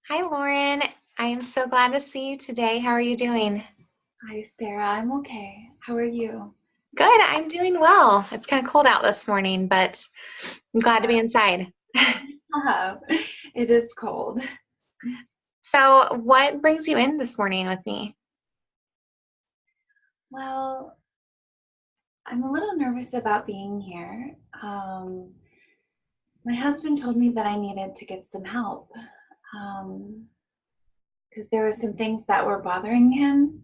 Hi, Lauren. I am so glad to see you today. How are you doing? Hi, Sarah. I'm okay. How are you? Good. I'm doing well. It's kind of cold out this morning, but I'm glad to Yeah. be inside. It is cold. So, what brings you in this morning with me? Well, I'm a little nervous about being here. My husband told me that I needed to get some help because there were some things that were bothering him.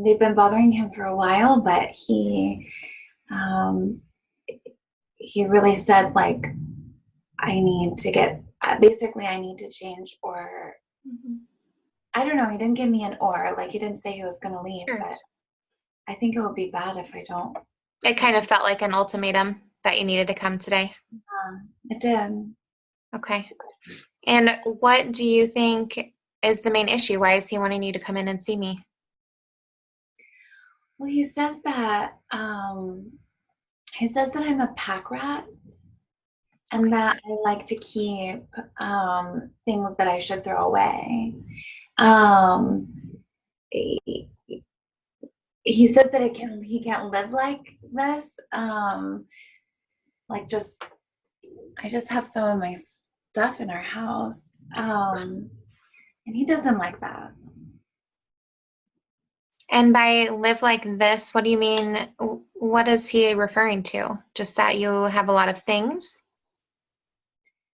They've been bothering him for a while, but um, he really said like I need to get basically I need to change or Mhm. I don't know. He didn't give me an or like he didn't say he was going to leave, Sure. but I think it would be bad if I don't It get kind of some. felt like an ultimatum that you needed to come today. It did. Okay. And what do you think is the main issue? Why is he wanting you to come in and see me? Well, he says that I'm a pack rat and Okay. that I like to keep things that I should throw away. Um, he, he says that he can't live like this. Like just I just have some of my stuff in our house, and he doesn't like that. And by live like this, what do you mean? What is he referring to? Just that you have a lot of things?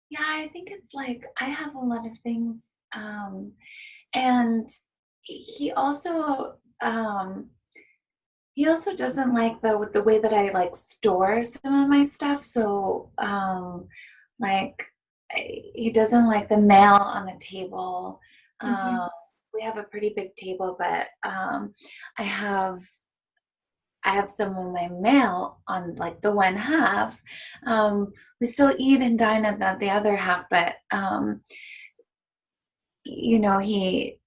Yeah, I think it's like I have a lot of things. And he also he also doesn't like the way that I like store some of my stuff. So like he doesn't like the mail on the table. Mhm. Um, we have a pretty big table, but I have I have some of my mail on like the one half. We still eat and dine on the other half, but you know, he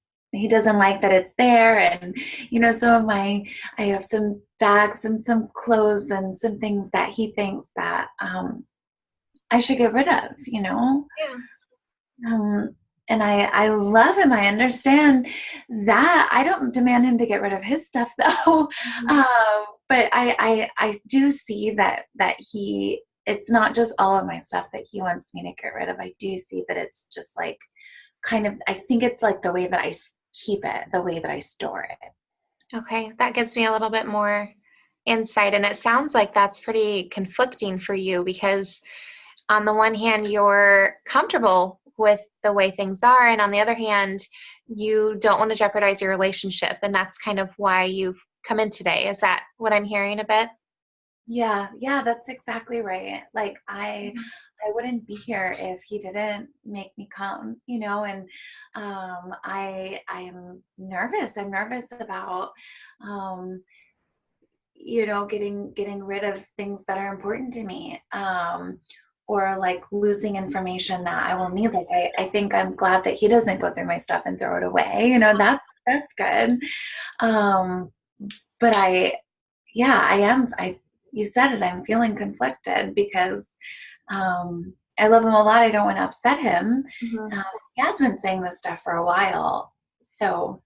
doesn't like that it's there. And you know, some of my I have some bags and some clothes and some things that he thinks that I should get rid of, you know. Yeah. Um, and I love him. I understand that. I don't demand him to get rid of his stuff though. Mhm. um, but I do see that he it's not just all of my stuff that he wants me to get rid of. I do see that it's just like kind of I think it's like the way that keep it, the way that I store it. Okay, that gives me a little bit more insight. And it sounds like that's pretty conflicting for you because, on the one hand, you're comfortable with the way things are. And on the other hand, you don't want to jeopardize your relationship. And that's kind of why you've come in today. Is that what I'm hearing a bit? Yeah, yeah, that's exactly right. Like Mhm. I wouldn't be here if he didn't make me come, you know, and I am nervous. I'm nervous about um you know, getting rid of things that are important to me. Or like losing information that I will need. Like I think I'm glad that he doesn't go through my stuff and throw it away. You know, that's good. Um, but yeah, I am. You said it. I'm feeling conflicted because I love him a lot. I don't want to upset him. Mhm. He has been saying this stuff for a while, so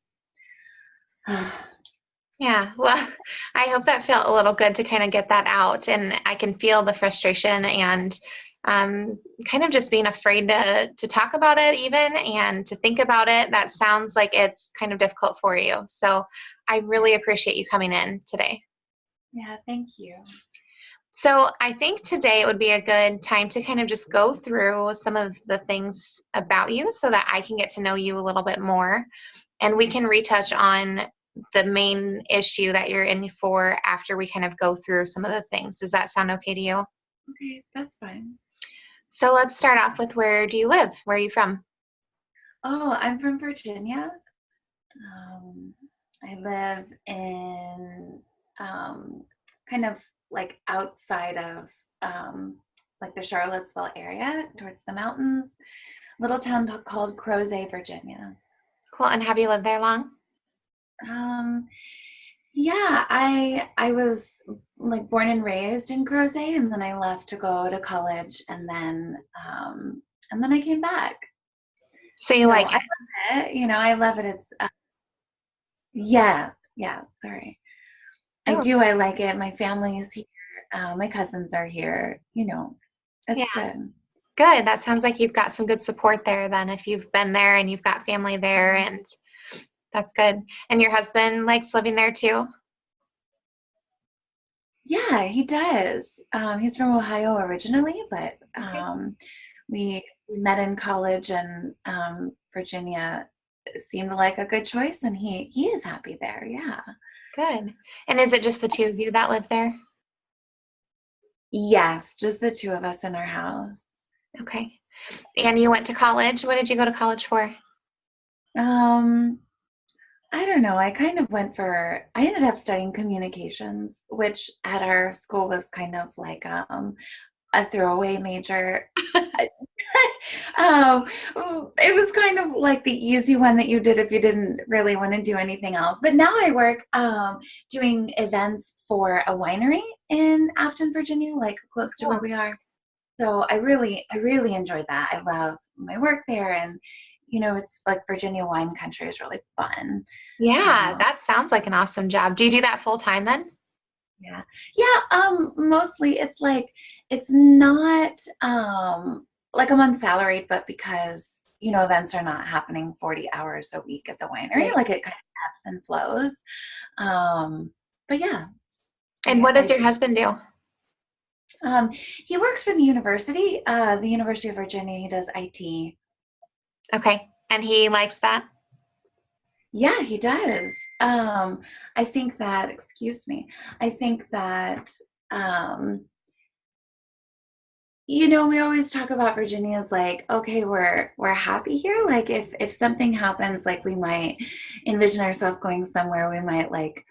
Yeah, well, I hope that felt a little good to kind of get that out. And I can feel the frustration and kind of just being afraid to talk about it, even and to think about it. That sounds like it's kind of difficult for you. So I yeah, really appreciate you coming in today. yeah. Thank you. So I think today it would be a good time to kind of just go through some of the things about you so that I can get to know you a little bit more. And we can retouch on the main issue that you're in for after we kind of go through some of the things. Does that sound okay to you? Okay, that's fine. So let's start off with, where do you live? Where are you from? Oh, I'm from Virginia. Um, I live in um, kind of like outside of like the Charlottesville area towards the mountains, little town called Crozet, Virginia. Cool. And have you lived there long? Um, yeah, I was like born and raised in Crozet, and then I left to go to college, and then I came back. So you So like I love it. I love it. It's yeah, yeah. Sorry, I oh do. I like it. My family is here. My cousins are here. yeah, It's good. good. That sounds like you've got some good support there then if you've been there and you've got family there and that's good. And your husband likes living there too? Yeah, he does. He's from Ohio originally, but Okay, we met in college, and Virginia seemed like a good choice, and he is happy there. Yeah. good. And is it just the two of you that live there? Yes, just the two of us in our house. Okay. And you went to college. What did you go to college for? Um, I don't know. I ended up studying communications, which at our school was kind of like a throwaway major. um, it was kind of like the easy one that you did if you didn't really want to do anything else. But now I work doing events for a winery in Afton, Virginia, like close to where Cool. we are. So I really enjoyed that. I love my work there, and it's like Virginia wine country is really fun. Yeah, Um, that sounds like an awesome job. Do you do that full time then? yeah, yeah. Mostly it's not like I'm unsalaried, but because events are not happening 40 hours a week at the winery, Right. like it kind of ebbs and flows. Um, but yeah, And I, what does I your husband do? he works for the University of Virginia. He does IT. Okay. And he likes that? Yeah, he does. I think that, excuse me, I think that, um, we always talk about Virginia as like, okay, we're happy here. Like if something happens, like we might envision ourselves going somewhere, we might like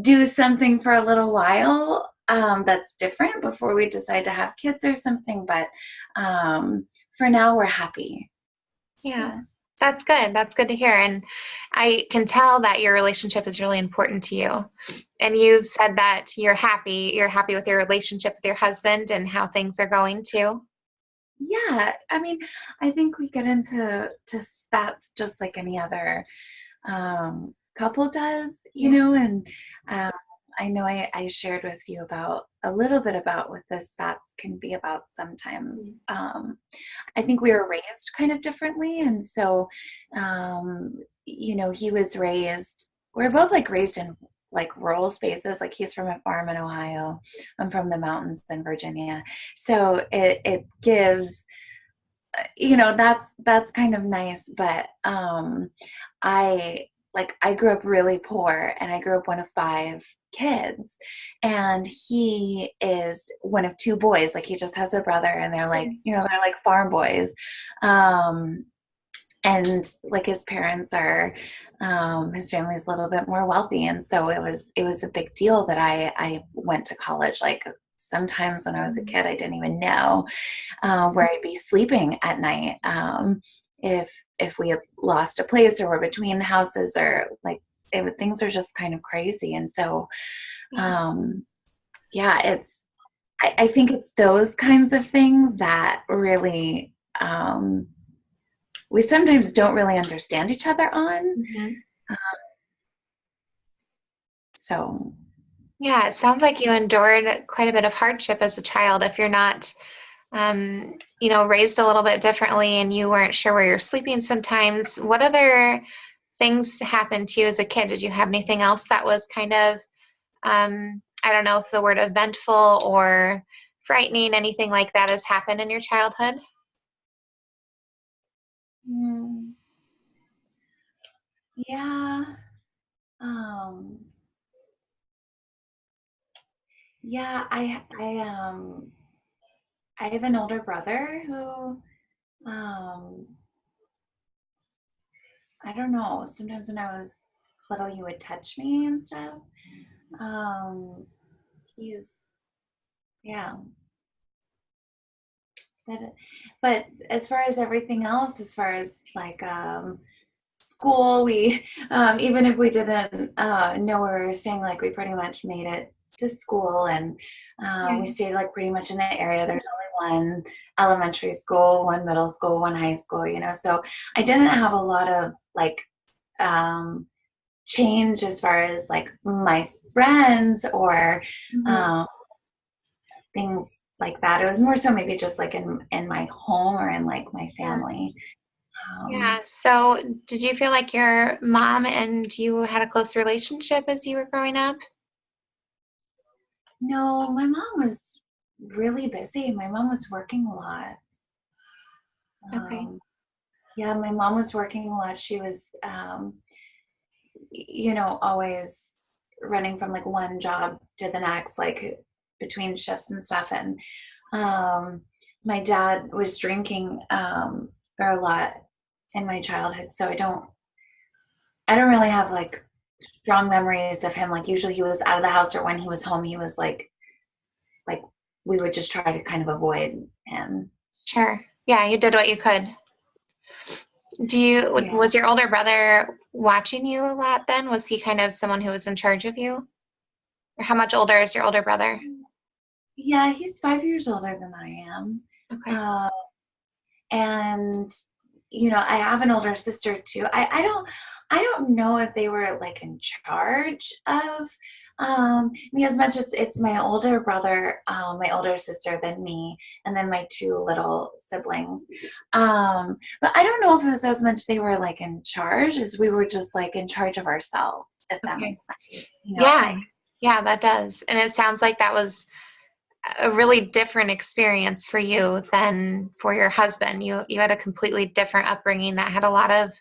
do something for a little while that's different before we decide to have kids or something. But for now, we're happy. Yeah. So. That's good. That's good to hear. And I can tell that your relationship is really important to you. And you said that you're happy. You're happy with your relationship with your husband and how things are going too. Yeah, I mean, I think we get into spats just like any other couple does, Yeah. and um, I know I shared with you about a little bit about what the spats can be about sometimes. Mhm. I think we were raised kind of differently, and so, he was raised. We're both like raised in like rural spaces. Like he's from a farm in Ohio. I'm from the mountains in Virginia. So it gives that's kind of nice, but I grew up really poor, and I grew up one of five kids, and he is one of two boys. Like he just has a brother, and they're like farm boys. um and like his parents are his family's a little bit more wealthy, and so it was a big deal that I went to college. Like sometimes when I was a Mhm. kid, I didn't even know where I'd be sleeping at night, if we had lost a place or were between houses, or like things are just kind of crazy. And so Yeah. um, yeah, I think it's those kinds of things that really we sometimes don't really understand each other on. Mhm. Uh, so Yeah, it sounds like you endured quite a bit of hardship as a child. If you're not, raised a little bit differently and you weren't sure where you're sleeping sometimes, what other things happened to you as a kid? Did you have anything else that was kind of, I don't know if the word eventful or frightening, anything like that has happened in your childhood? mm, yeah, um, yeah, I have an older brother who um I don't know. Sometimes when I was little, he would touch me and stuff. Um, he's yeah. That, but as far as everything else, as far as like school, we even if we didn't know where we were staying, like we pretty much made it to school, and we Yeah. stayed like pretty much in the area. There's only one elementary school, one middle school, one high school, so I didn't have a lot of like change as far as like my friends or Mhm. um, things like that. It was more so maybe just like in my home or in like my Yeah. family. Yeah. So, did you feel like your mom and you had a close relationship as you were growing up? No, my mom was really busy. My mom was working a lot. Okay. Um, yeah, my mom was working a lot. She was, always running from like one job to the next, like between shifts and stuff. And my dad was drinking for a lot in my childhood, so I don't really have like strong memories of him. Like usually he was out of the house, or when he was home, he was like we would just try to kind of avoid him. Sure. Yeah, you did what you could. Yeah. Was your older brother watching you a lot then? Was he kind of someone who was in charge of you? Or how much older is your older brother? Yeah, he's 5 years older than I am. Okay. Uh, and I have an older sister too. I don't know if they were like in charge of me as much as it's my older brother, my older sister than me, and then my two little siblings. But I don't know if it was as much they were like in charge as we were just like in charge of ourselves, if that Okay. makes sense. Yeah. Like Yeah, that does. And it sounds like that was a really different experience for you than for your husband. You had a completely different upbringing that had a lot of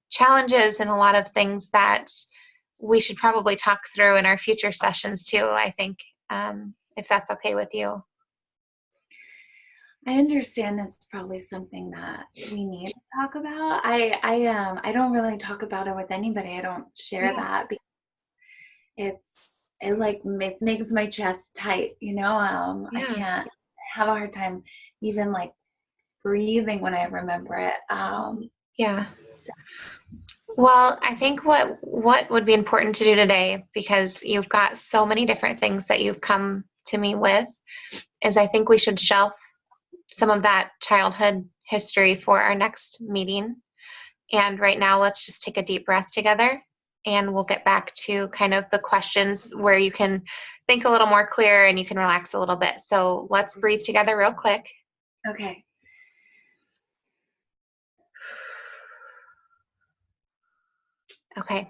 challenges and a lot of things that we should probably talk through in our future sessions too, I think, if that's okay with you. I understand that's probably something that we need to talk about. I don't really talk about it with anybody. I don't share Yeah. that because it makes my chest tight, I Yeah. can't have a hard time even like breathing when I remember it. Yeah. So, Well, I think what would be important to do today, because you've got so many different things that you've come to me with, is I think we should shelf some of that childhood history for our next meeting. And right now, let's just take a deep breath together and we'll get back to kind of the questions where you can think a little more clear and you can relax a little bit. So let's breathe together real quick. okay. Okay.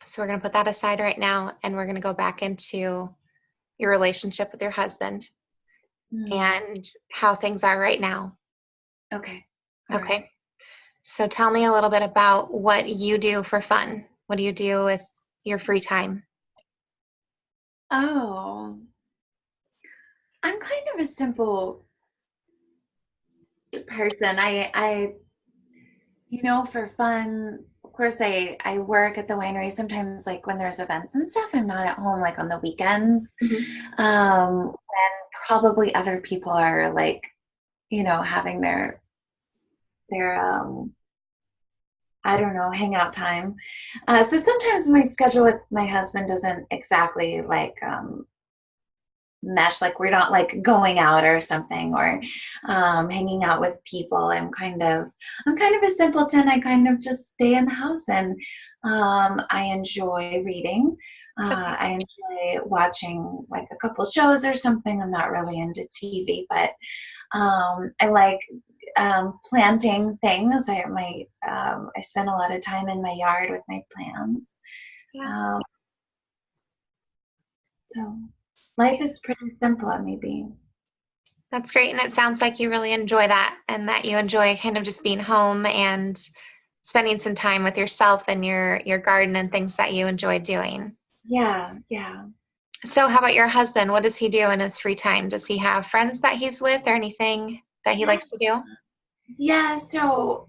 So we're going to put that aside right now and we're going to go back into your relationship with your husband Mm, and how things are right now. okay. All right. Okay. So tell me a little bit about what you do for fun. What do you do with your free time? Oh, I'm kind of a simple person. For fun, of course, I work at the winery. Sometimes, like when there's events and stuff, I'm not at home, like on the weekends. Mhm. When probably other people are like, having their I don't know, hangout time. So sometimes my schedule with my husband doesn't exactly like mesh, like we're not like going out or something, or hanging out with people. I'm kind of a simpleton. I kind of just stay in the house, and I enjoy reading. Okay. I enjoy watching like a couple shows or something. I'm not really into TV, but I like planting things. I spend a lot of time in my yard with my plants. Yeah. um, so life is pretty simple, maybe. That's great. And it sounds like you really enjoy that and that you enjoy kind of just being home and spending some time with yourself and your garden and things that you enjoy doing. Yeah, yeah. So how about your husband? What does he do in his free time? Does he have friends that he's with or anything that he likes to do? Yeah, so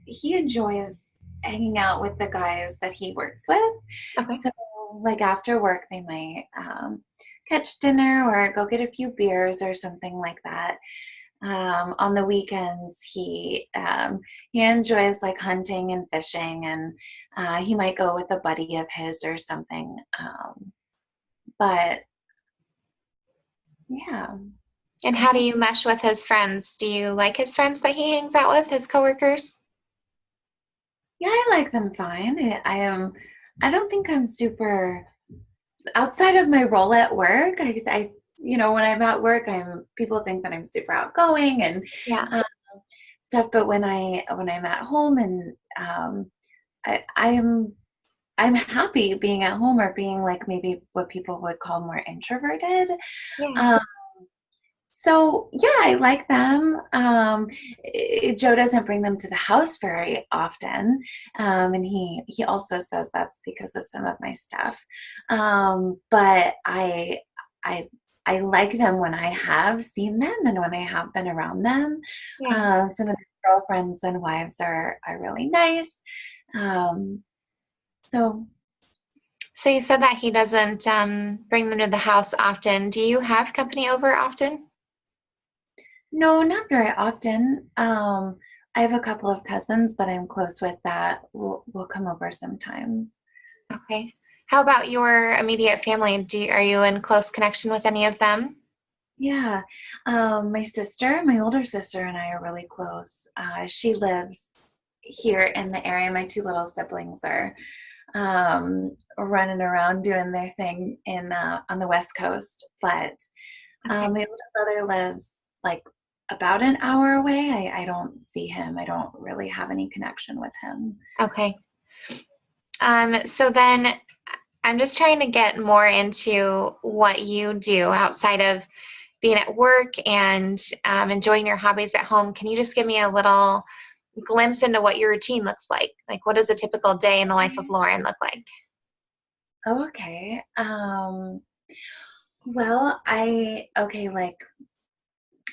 he enjoys hanging out with the guys that he works with. Okay. So like after work they might catch dinner or go get a few beers or something like that. On the weekends he enjoys like hunting and fishing, and he might go with a buddy of his or something. But yeah. And how do you mesh with his friends? Do you like his friends that he hangs out with, his coworkers? Yeah, I like them fine. I don't think I'm super outside of my role at work. When I'm at work, people think that I'm super outgoing and Yeah. um, stuff. But when I'm at home and I'm happy being at home or being like maybe what people would call more introverted. Yeah. Um, So yeah, I like them. Joe doesn't bring them to the house very often, and he also says that's because of some of my stuff. But I I like them when I have seen them and when I have been around them. Yeah. Some of their girlfriends and wives are really nice. Um, so So you said that he doesn't bring them to the house often. Do you have company over often? no, not very often. I have a couple of cousins that I'm close with that will come over sometimes. Okay. How about your immediate family? Are you in close connection with any of them? Yeah, my older sister, and I are really close. She lives here in the area. My two little siblings are running around doing their thing in on the West Coast, but Okay. my older brother lives like about an hour away. I don't see him. I don't really have any connection with him. Okay. So then I'm just trying to get more into what you do outside of being at work and enjoying your hobbies at home. Can you just give me a little glimpse into what your routine looks like? Like, what does a typical day in the life of Lauren look like? Oh, okay. Well, like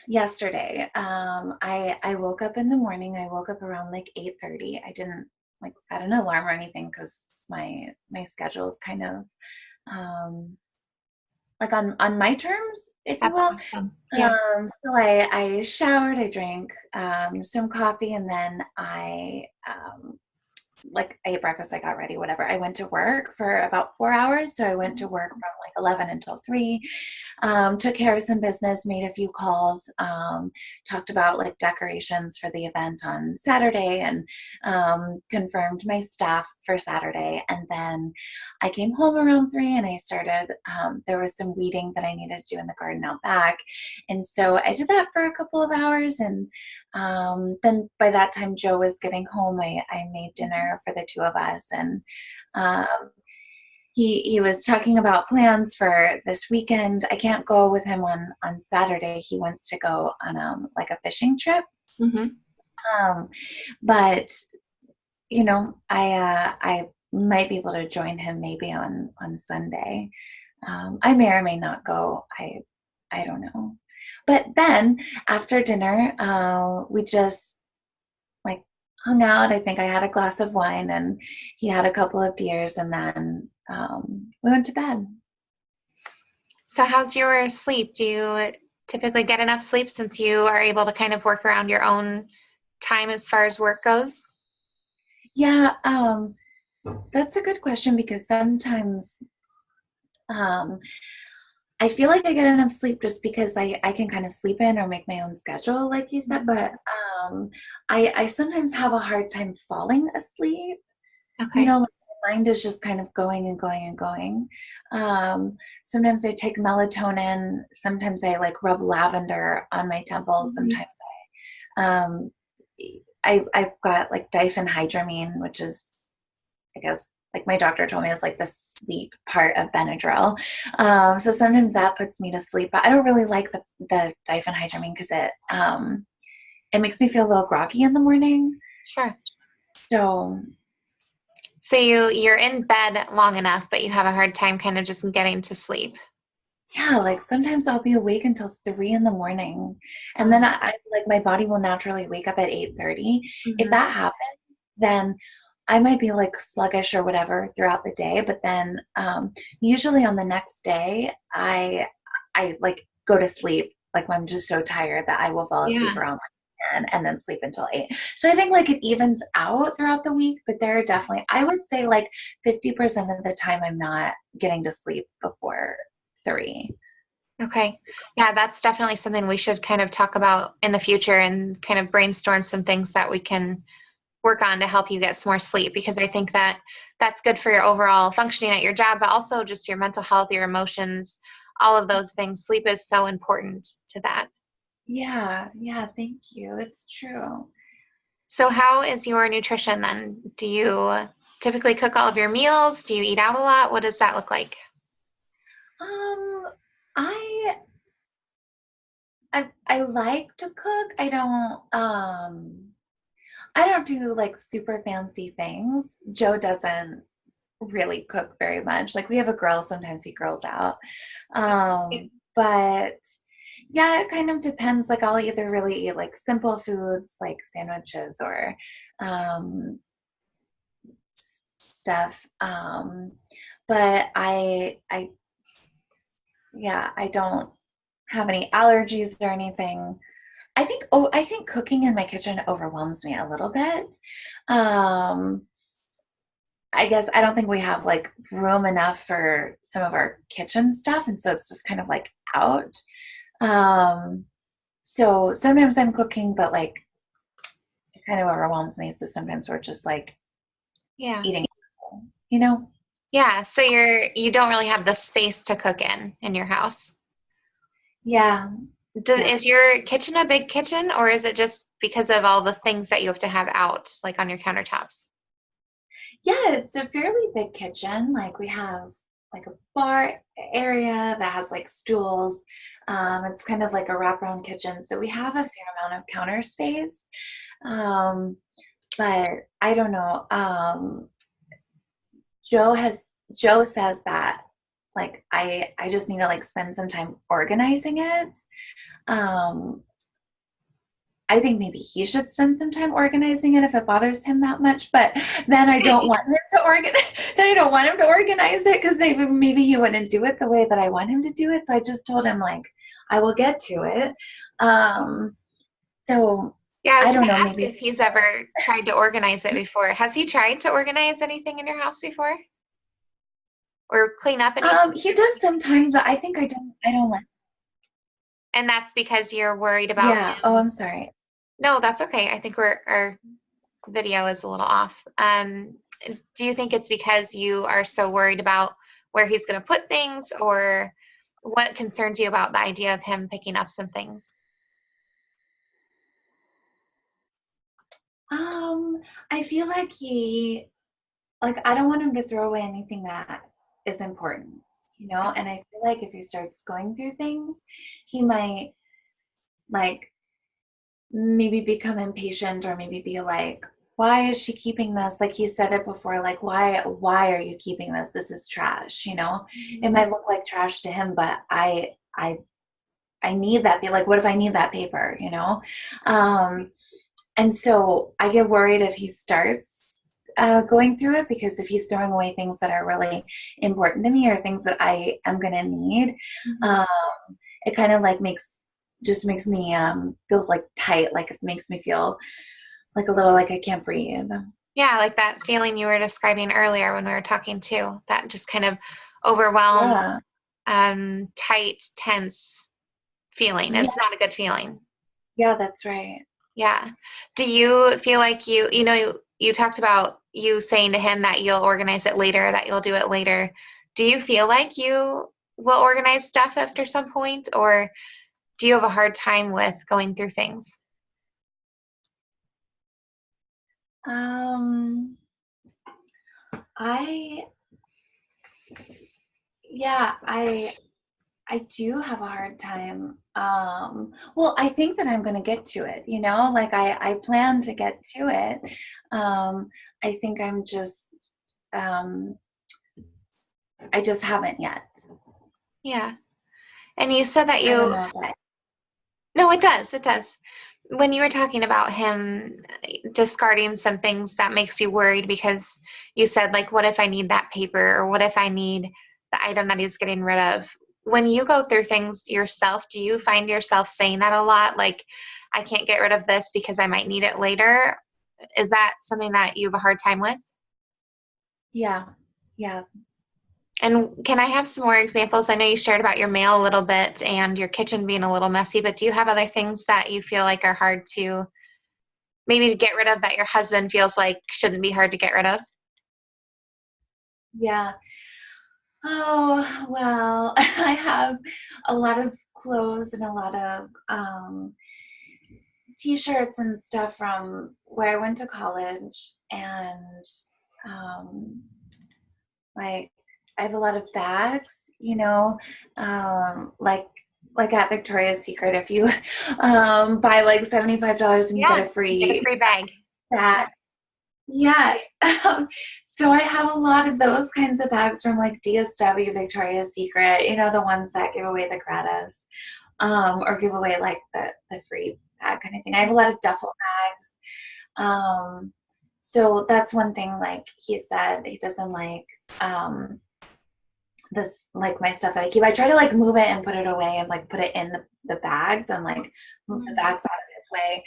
yesterday, I woke up in the morning. I woke up around like 8:30. I didn't like set an alarm or anything because my schedule is kind of um like on my terms, if you That's will. awesome. Yeah. So I showered, I drank some coffee, and then I ate breakfast, I got ready, whatever. I went to work for about 4 hours. So I went to work from like 11 until 3, took care of some business, made a few calls, talked about like decorations for the event on Saturday and confirmed my staff for Saturday. And then I came home around 3 and I started, there was some weeding that I needed to do in the garden out back. And so I did that for a couple of hours. And then by that time, Joe was getting home. I made dinner for the two of us, and um, he was talking about plans for this weekend. I can't go with him on Saturday. He wants to go on like a fishing trip, Hmm. um, but I might be able to join him maybe on Sunday. I may or may not go. I don't know. But then after dinner, we just like hung out. I think I had a glass of wine and he had a couple of beers, and then we went to bed. So, how's your sleep? Do you typically get enough sleep since you are able to kind of work around your own time as far as work goes? Yeah, that's a good question because sometimes um, I feel like I get enough sleep just because I can kind of sleep in or make my own schedule, like you said, Mhm. but I sometimes have a hard time falling asleep. Okay. Like my mind is just kind of going and going and going. Sometimes I take melatonin. Sometimes I like rub lavender on my temples. Mhm. Sometimes um, I've got like diphenhydramine, which is, I guess, like my doctor told me, it's like the sleep part of Benadryl. So sometimes that puts me to sleep, but I don't really like the diphenhydramine because it makes me feel a little groggy in the morning. Sure. So So you're in bed long enough, but you have a hard time kind of just getting to sleep. yeah, like sometimes I'll be awake until 3 in the morning, and then Oh. I like my body will naturally wake up at 8:30. If Mhm. that happens, then I might be like sluggish or whatever throughout the day, but then usually on the next day, I like go to sleep. Like I'm just so tired that I will fall asleep Yeah. around like 10 and then sleep until 8. So I think like it evens out throughout the week, but there are definitely, I would say like 50% of the time I'm not getting to sleep before 3. Okay. Yeah, that's definitely something we should kind of talk about in the future and kind of brainstorm some things that we can work on to help you get some more sleep, because I think that that's good for your overall functioning at your job, but also just your mental health, your emotions, all of those things. Sleep is so important to that. Yeah, yeah, thank you. It's true. So how is your nutrition then? Do you typically cook all of your meals? Do you eat out a lot? What does that look like? Um, I I like to cook. I don't do like super fancy things. Joe doesn't really cook very much. Like we have a grill, sometimes he grills out. But yeah, it kind of depends. Like I'll either really eat like simple foods like sandwiches or um stuff. But I yeah, I don't have any allergies or anything. I think cooking in my kitchen overwhelms me a little bit. Um, I guess I don't think we have like room enough for some of our kitchen stuff, and so it's just kind of like out. Um, so sometimes I'm cooking, but like it kind of overwhelms me. So sometimes we're just like Yeah. eating, you know? Yeah, so you don't really have the space to cook in your house. Yeah, yeah, Is your kitchen a big kitchen, or is it just because of all the things that you have to have out, like on your countertops? yeah. It's a fairly big kitchen. Like we have like a bar area that has like stools. It's kind of like a wraparound kitchen, so we have a fair amount of counter space. Um, but I don't know. Joe says that like I just need to like spend some time organizing it. Um, I think maybe he should spend some time organizing it if it bothers him that much. But then I don't want him to organize. Then I don't want him to organize it because maybe he wouldn't do it the way that I want him to do it. So I just told him like I will get to it. Um, so Yeah, I I was don't going know. to ask Maybe if he's ever tried to organize it before. Has he tried to organize anything in your house before? Or clean up anything? he does sometimes, but I think I don't like. And that's because you're worried about Yeah. Oh, him. I'm sorry. No, that's okay. I think our video is a little off. Do you think it's because you are so worried about where he's going to put things, or what concerns you about the idea of him picking up some things? Um, I feel like like I don't want him to throw away anything that is important, you know? And I feel like if he starts going through things, he might like maybe become impatient or maybe be like, why is she keeping this? Like he said it before, like why are you keeping this? This is trash, you know? It might look like trash to him, but I need that. Be like, what if I need that paper, you know? Um, and so I get worried if he starts going through it because if he's throwing away things that are really important to me or things that I am going to need, um, it kind of like makes me feel like tight. Like it makes me feel like a little like I can't breathe. Yeah, like that feeling you were describing earlier when we were talking too, that just kind of overwhelmed, Yeah. tight, tense feeling. Yeah. It's not a good feeling. Yeah, that's right. Yeah. Do you feel like you talked about you saying to him that you'll organize it later, that you'll do it later. Do you feel like you will organize stuff after some point, or do you have a hard time with going through things? Um, I yeah, I do have a hard time. Well, I think that I'm going to get to it, you know, like I plan to get to it. I think um, I just haven't yet. Yeah. And you said that I don't you, know if I, no, it does. It does. When you were talking about him discarding some things, that makes you worried because you said, like, what if I need that paper, or what if I need the item that he's getting rid of? When you go through things yourself, do you find yourself saying that a lot? Like, I can't get rid of this because I might need it later. Is that something that you have a hard time with? yeah, yeah. And can I have some more examples? I know you shared about your mail a little bit and your kitchen being a little messy, but do you have other things that you feel like are hard to maybe to get rid of that your husband feels like shouldn't be hard to get rid of? Yeah. Oh, well, I have a lot of clothes and a lot of t-shirts and stuff from where I went to college, and um, like I have a lot of bags, like at Victoria's Secret, if you buy like $75 and you get Yeah, a you get a free free bag. bag. Yeah. Um, so I have a lot of those kinds of bags from like DSW, Victoria's Secret, the ones that give away the gratis, or give away like the free bag kind of thing. I have a lot of duffel bags. So that's one thing, like he said, he doesn't like this, like my stuff that I keep. I try to like move it and put it away and like put it in the bags and like move the bags out of his way.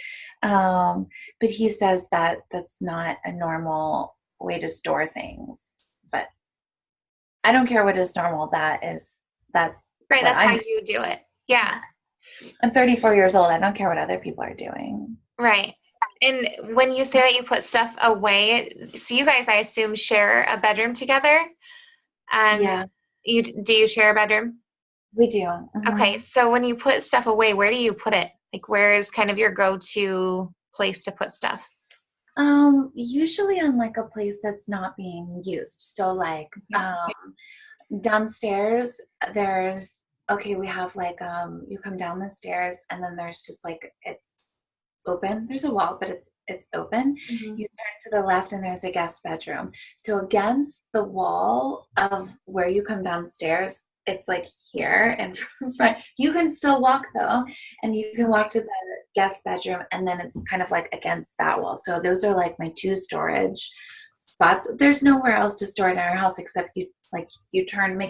But he says that that's not a normal way to store things. But I don't care what is normal. That is, that's Right, what that's how you do it. Yeah, I'm 34 years old. I don't care what other people are doing. right. And when you say that you put stuff away, so you guys, I assume, share a bedroom together. Um, Yeah, do you share a bedroom? we do. Okay, so when you put stuff away, where do you put it? Like, where is kind of your go-to place to put stuff? Usually on like a place that's not being used. So like Yeah. downstairs, we have like you come down the stairs and then there's just like it's open. There's a wall, but it's open. Mhm. You turn to the left and there's a guest bedroom. So against the wall of where you come downstairs, it's like here and front. You can still walk though, and you can walk to the guest bedroom, and then it's kind of like against that wall. So those are like my two storage spots. There's nowhere else to store it in our house except make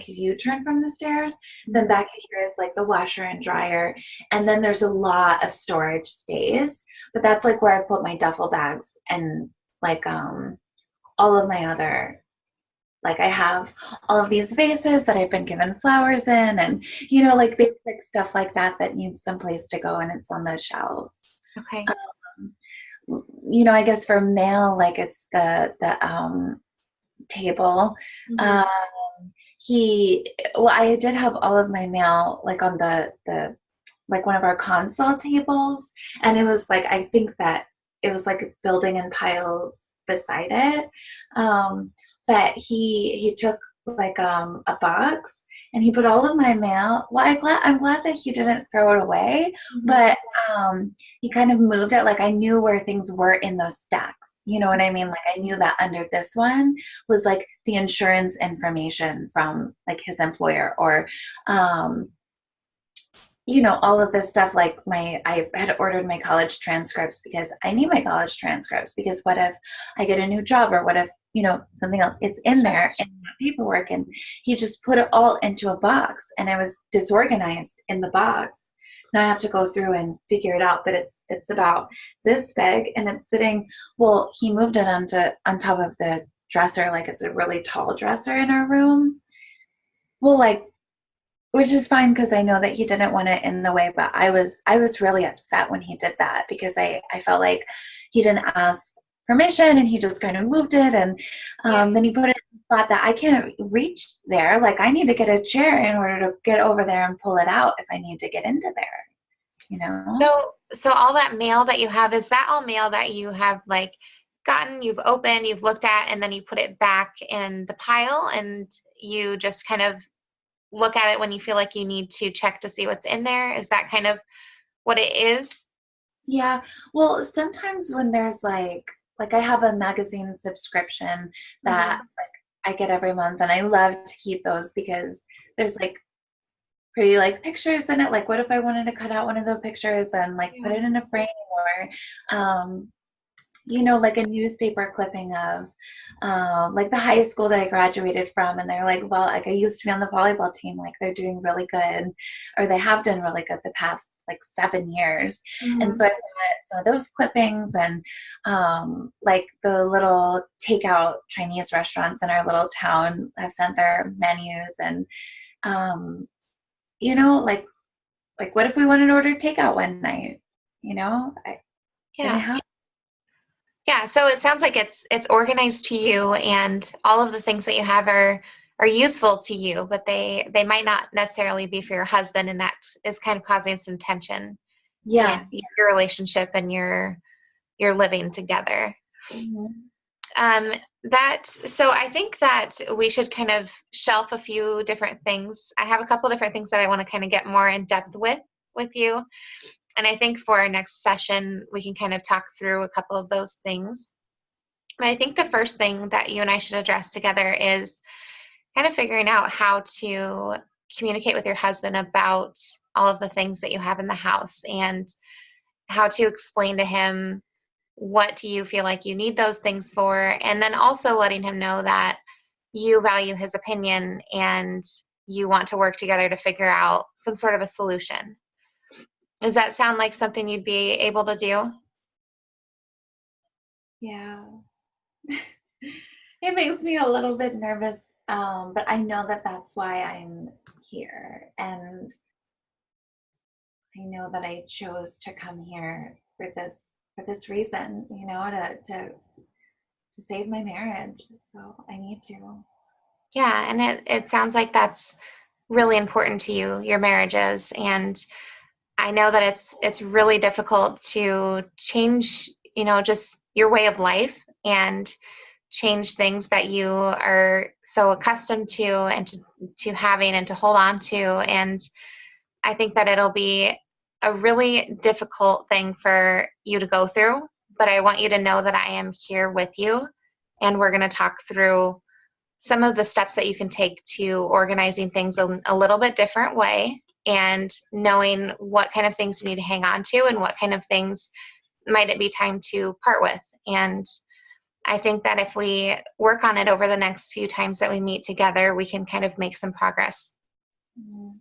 a U-turn from the stairs. Then back here is like the washer and dryer, and then there's a lot of storage space. But that's like where I put my duffel bags and like all of my other, like I have all of these vases that I've been given flowers in, and like basic stuff like that that needs some place to go, and it's on those shelves. Okay. Um, I guess for mail, like it's the table. Mhm. Um, I did have all of my mail like on the like one of our console tables, and it was like, I think that it was like building in piles beside it. Um, but he took like a box and he put all of my mail. Well, I'm glad that he didn't throw it away, Mhm. but he kind of moved it. Like I knew where things were in those stacks. You know what I mean? Like I knew that under this one was like the insurance information from like his employer, or um, all of this stuff, like I had ordered my college transcripts because I need my college transcripts, because what if I get a new job, or what if, something else, it's in Sure. there in that paperwork. And he just put it all into a box, and I was disorganized in the box. Now I have to go through and figure it out, but it's about this big, and it's sitting, well, he moved it on top of the dresser, like it's a really tall dresser in our room. Well, like, which is fine because I know that he didn't want it in the way, but I was really upset when he did that, because I felt like he didn't ask permission and he just kind of moved it, and Yeah. then he put it in a spot that I can't reach there. Like I need to get a chair in order to get over there and pull it out if I need to get into there, you know? So all that mail that you have, is that all mail that you have like gotten, you've opened, you've looked at, and then you put it back in the pile and you just kind of look at it when you feel like you need to check to see what's in there? Is that kind of what it is? Yeah. Well, sometimes when there's like I have a magazine subscription that Mhm. I get every month, and I love to keep those because there's like pretty like pictures in it. Like what if I wanted to cut out one of the pictures and like put Yeah. it in a frame, or like a newspaper clipping of like the high school that I graduated from, and they're like, well, like I used to be on the volleyball team, like they're doing really good, or they have done really good the past like 7 years. And so I got some of those clippings, and like the little takeout Chinese restaurants in our little town have sent their menus, and like what if we wanted to order takeout one night? Then I Yeah. have. Yeah, so it sounds like it's organized to you, and all of the things that you have are useful to you, but they might not necessarily be for your husband, and that is kind of causing some tension in Yeah. your relationship and your living together. Mhm. So I think that we should kind of shelf a few different things. I have a couple different things that I want to kind of get more in depth with you. And I think for our next session, we can kind of talk through a couple of those things. But I think the first thing that you and I should address together is kind of figuring out how to communicate with your husband about all of the things that you have in the house, and how to explain to him what do you feel like you need those things for, and then also letting him know that you value his opinion and you want to work together to figure out some sort of a solution. Does that sound like something you'd be able to do? Yeah. It makes me a little bit nervous, but I know that that's why I'm here. And I know that I chose to come here for this reason, to save my marriage. So I need to. Yeah, and it sounds like that's really important to you, your marriages. And I know that it's really difficult to change, just your way of life, and change things that you are so accustomed to, and to having, and to hold on to. And I think that it'll be a really difficult thing for you to go through, but I want you to know that I am here with you, and we're going to talk through some of the steps that you can take to organizing things a little bit different way, and knowing what kind of things you need to hang on to, and what kind of things might it be time to part with. And I think that if we work on it over the next few times that we meet together, we can kind of make some progress. Mm,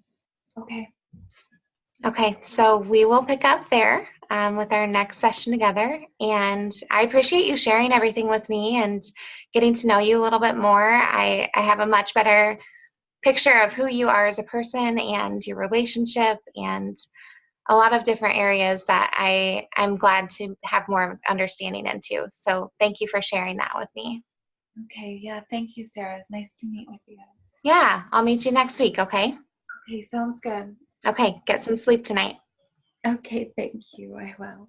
okay. Okay, so we will pick up there with our next session together. And I appreciate you sharing everything with me and getting to know you a little bit more. I have a much better picture of who you are as a person, and your relationship, and a lot of different areas that I'm glad to have more understanding into. So thank you for sharing that with me. Okay. Yeah. Thank you, Sarah. It's nice to meet with you. Yeah, I'll meet you next week, okay? Okay. Sounds good. Okay, get some sleep tonight. Okay. Thank you. I will.